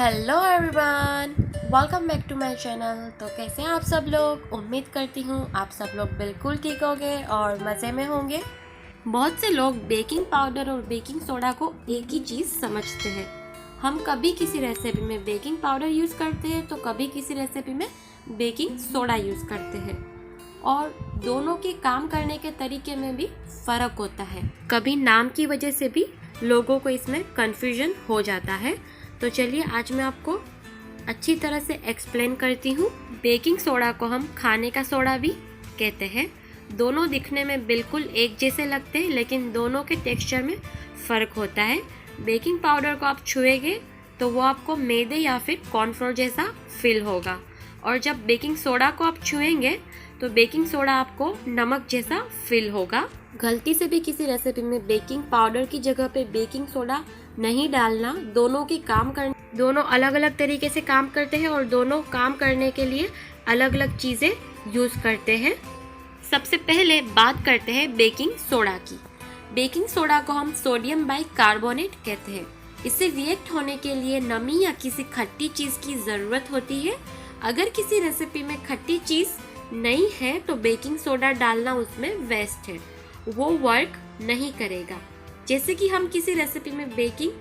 Hello everyone, welcome back to my channel. तो कैसे हैं आप सब लोग? उम्मीद करती हूँ आप सब लोग बिल्कुल ठीक होंगे और मज़े में होंगे। बहुत से लोग बेकिंग पाउडर और बेकिंग सोडा को एक ही चीज़ समझते हैं। हम कभी किसी रेसिपी में बेकिंग पाउडर यूज़ करते हैं तो कभी किसी रेसिपी में बेकिंग सोडा यूज़ करते हैं, और दोनों के काम करने के तरीके में भी फ़र्क होता है। कभी नाम की वजह से भी लोगों को इसमें कन्फ्यूजन हो जाता है। तो चलिए आज मैं आपको अच्छी तरह से एक्सप्लेन करती हूँ। बेकिंग सोडा को हम खाने का सोडा भी कहते हैं। दोनों दिखने में बिल्कुल एक जैसे लगते हैं, लेकिन दोनों के टेक्सचर में फ़र्क होता है। बेकिंग पाउडर को आप छुएंगे तो वो आपको मैदे या फिर कॉर्नफ्लोर जैसा फील होगा, और जब बेकिंग सोडा को आप छुएंगे तो बेकिंग सोडा आपको नमक जैसा फील होगा। गलती से भी किसी रेसिपी में बेकिंग पाउडर की जगह पे बेकिंग सोडा नहीं डालना। दोनों अलग अलग तरीके से काम करते हैं और दोनों काम करने के लिए अलग अलग चीज़ें यूज़ करते हैं। सबसे पहले बात करते हैं बेकिंग सोडा की। बेकिंग सोडा को हम सोडियम बाइकार्बोनेट कहते हैं। इससे रिएक्ट होने के लिए नमी या किसी खट्टी चीज़ की ज़रूरत होती है। अगर किसी रेसिपी में खट्टी चीज़ नहीं है तो बेकिंग सोडा डालना उसमें वेस्ट है, वो वर्क नहीं करेगा। जैसे कि हम किसी रेसिपी में बेकिंग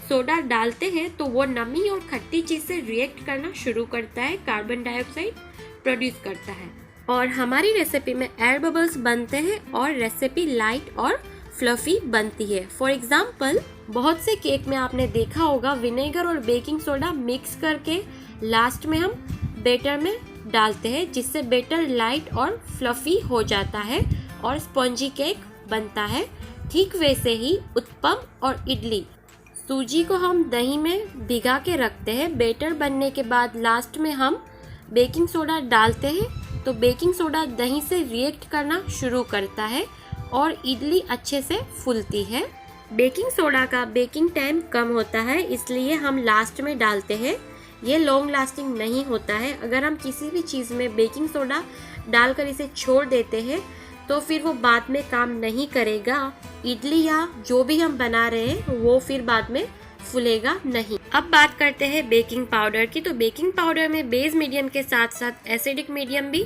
सोडा डालते हैं तो वो नमी और खट्टी चीज़ से रिएक्ट करना शुरू करता है, कार्बन डाइऑक्साइड प्रोड्यूस करता है, और हमारी रेसिपी में एयर बबल्स बनते हैं और रेसिपी लाइट और फ्लफी बनती है। फॉर एग्जाम्पल, बहुत से केक में आपने देखा होगा विनेगर और बेकिंग सोडा मिक्स करके लास्ट में हम बेटर में डालते हैं, जिससे बेटर लाइट और फ्लफी हो जाता है और स्पॉन्जी केक बनता है। ठीक वैसे ही उत्पम और इडली, सूजी को हम दही में भिगा के रखते हैं। बेटर बनने के बाद लास्ट में हम बेकिंग सोडा डालते हैं तो बेकिंग सोडा दही से रिएक्ट करना शुरू करता है और इडली अच्छे से फूलती है। बेकिंग सोडा का बेकिंग टाइम कम होता है, इसलिए हम लास्ट में डालते हैं। ये लॉन्ग लास्टिंग नहीं होता है। अगर हम किसी भी चीज़ में बेकिंग सोडा डालकर इसे छोड़ देते हैं तो फिर वो बाद में काम नहीं करेगा। इडली या जो भी हम बना रहे हैं वो फिर बाद में फूलेगा नहीं। अब बात करते हैं बेकिंग पाउडर की। तो बेकिंग पाउडर में बेस मीडियम के साथ साथ एसिडिक मीडियम भी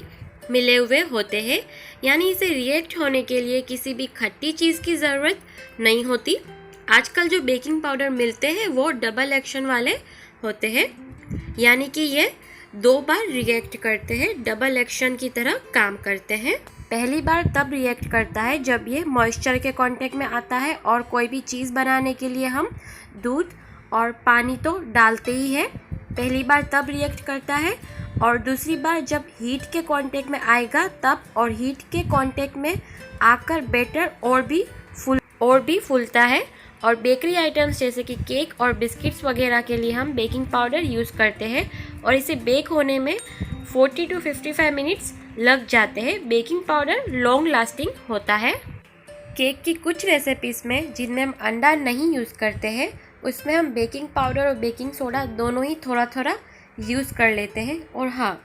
मिले हुए होते हैं, यानी इसे रिएक्ट होने के लिए किसी भी खट्टी चीज़ की ज़रूरत नहीं होती। आजकल जो बेकिंग पाउडर मिलते हैं वो डबल एक्शन वाले होते हैं, यानी कि ये 2 बार रिएक्ट करते हैं, डबल एक्शन की तरह काम करते हैं। पहली बार तब रिएक्ट करता है जब ये मॉइस्चर के कांटेक्ट में आता है, और कोई भी चीज़ बनाने के लिए हम दूध और पानी तो डालते ही है। पहली बार तब रिएक्ट करता है, और दूसरी बार जब हीट के कांटेक्ट में आएगा तब, और हीट के कांटेक्ट में आकर बैटर और भी फूलता है। और बेकरी आइटम्स जैसे कि केक और बिस्किट्स वगैरह के लिए हम बेकिंग पाउडर यूज़ करते हैं, और इसे बेक होने में 40 to 55 मिनट्स लग जाते हैं। बेकिंग पाउडर लॉन्ग लास्टिंग होता है। केक की कुछ रेसिपीज़ में जिनमें हम अंडा नहीं यूज़ करते हैं उसमें हम बेकिंग पाउडर और बेकिंग सोडा दोनों ही थोड़ा थोड़ा यूज़ कर लेते हैं। और हाँ,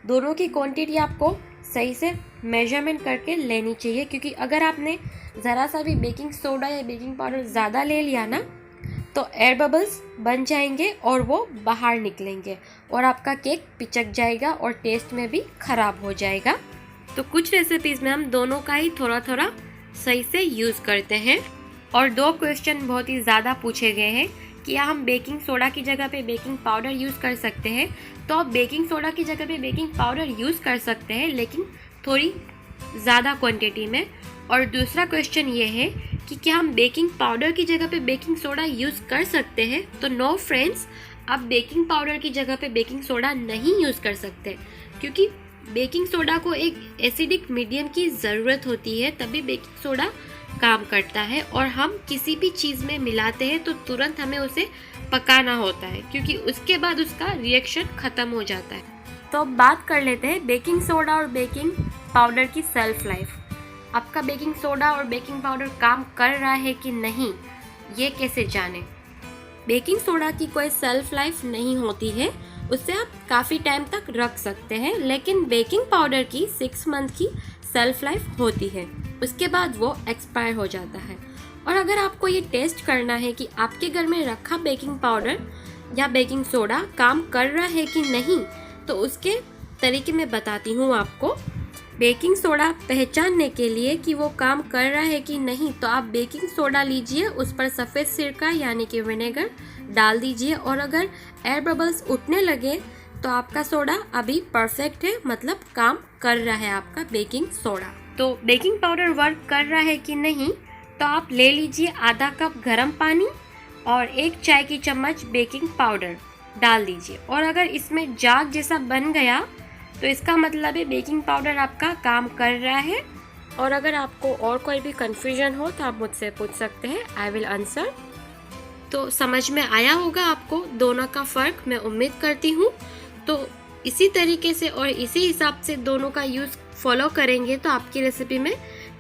दोनों की क्वांटिटी आपको सही से मेजरमेंट करके लेनी चाहिए, क्योंकि अगर आपने ज़रा सा भी बेकिंग सोडा या बेकिंग पाउडर ज़्यादा ले लिया ना तो एयर बबल्स बन जाएंगे और वो बाहर निकलेंगे और आपका केक पिचक जाएगा और टेस्ट में भी ख़राब हो जाएगा। तो कुछ रेसिपीज़ में हम दोनों का ही थोड़ा थोड़ा सही से यूज़ करते हैं। और 2 क्वेश्चन बहुत ही ज़्यादा पूछे गए हैं कि क्या हम बेकिंग सोडा की जगह पे बेकिंग पाउडर यूज़ कर सकते हैं। तो आप बेकिंग सोडा की जगह पे बेकिंग पाउडर यूज़ कर सकते हैं, लेकिन थोड़ी ज़्यादा क्वांटिटी में। और दूसरा क्वेश्चन ये है कि क्या हम बेकिंग पाउडर की जगह पे बेकिंग सोडा यूज़ कर सकते हैं। तो नो फ्रेंड्स, आप बेकिंग पाउडर की जगह पे बेकिंग सोडा नहीं यूज़ कर सकते, क्योंकि बेकिंग सोडा को एक एसिडिक मीडियम की ज़रूरत होती है, तभी बेकिंग सोडा काम करता है। और हम किसी भी चीज़ में मिलाते हैं तो तुरंत हमें उसे पकाना होता है, क्योंकि उसके बाद उसका रिएक्शन ख़त्म हो जाता है। तो अब बात कर लेते हैं बेकिंग सोडा और बेकिंग पाउडर की सेल्फ लाइफ। आपका बेकिंग सोडा और बेकिंग पाउडर काम कर रहा है कि नहीं, ये कैसे जाने। बेकिंग सोडा की कोई सेल्फ लाइफ नहीं होती है, उससे आप काफ़ी टाइम तक रख सकते हैं, लेकिन बेकिंग पाउडर की 6 मंथ की सेल्फ लाइफ होती है, उसके बाद वो एक्सपायर हो जाता है। और अगर आपको ये टेस्ट करना है कि आपके घर में रखा बेकिंग पाउडर या बेकिंग सोडा काम कर रहा है कि नहीं, तो उसके तरीके मैं बताती हूँ आपको। बेकिंग सोडा पहचानने के लिए कि वो काम कर रहा है कि नहीं, तो आप बेकिंग सोडा लीजिए, उस पर सफ़ेद सिरका यानी कि विनेगर डाल दीजिए, और अगर एयर बबल्स उठने लगे तो आपका सोडा अभी परफेक्ट है, मतलब काम कर रहा है आपका बेकिंग सोडा। तो बेकिंग पाउडर वर्क कर रहा है कि नहीं, तो आप ले लीजिए आधा कप गर्म पानी और 1 चाय की चम्मच बेकिंग पाउडर डाल दीजिए, और अगर इसमें जाग जैसा बन गया तो इसका मतलब है बेकिंग पाउडर आपका काम कर रहा है। और अगर आपको और कोई भी कन्फ्यूजन हो तो आप मुझसे पूछ सकते हैं, आई विल आंसर। तो समझ में आया होगा आपको दोनों का फ़र्क, मैं उम्मीद करती हूँ। तो इसी तरीके से और इसी हिसाब से दोनों का यूज़ फॉलो करेंगे तो आपकी रेसिपी में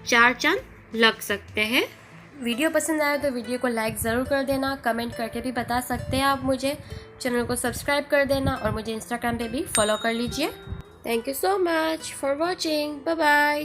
4 चांद लग सकते हैं। वीडियो पसंद आया तो वीडियो को लाइक ज़रूर कर देना, कमेंट करके भी बता सकते हैं आप मुझे, चैनल को सब्सक्राइब कर देना और मुझे इंस्टाग्राम पे भी फॉलो कर लीजिए। Thank you so much for watching, bye bye.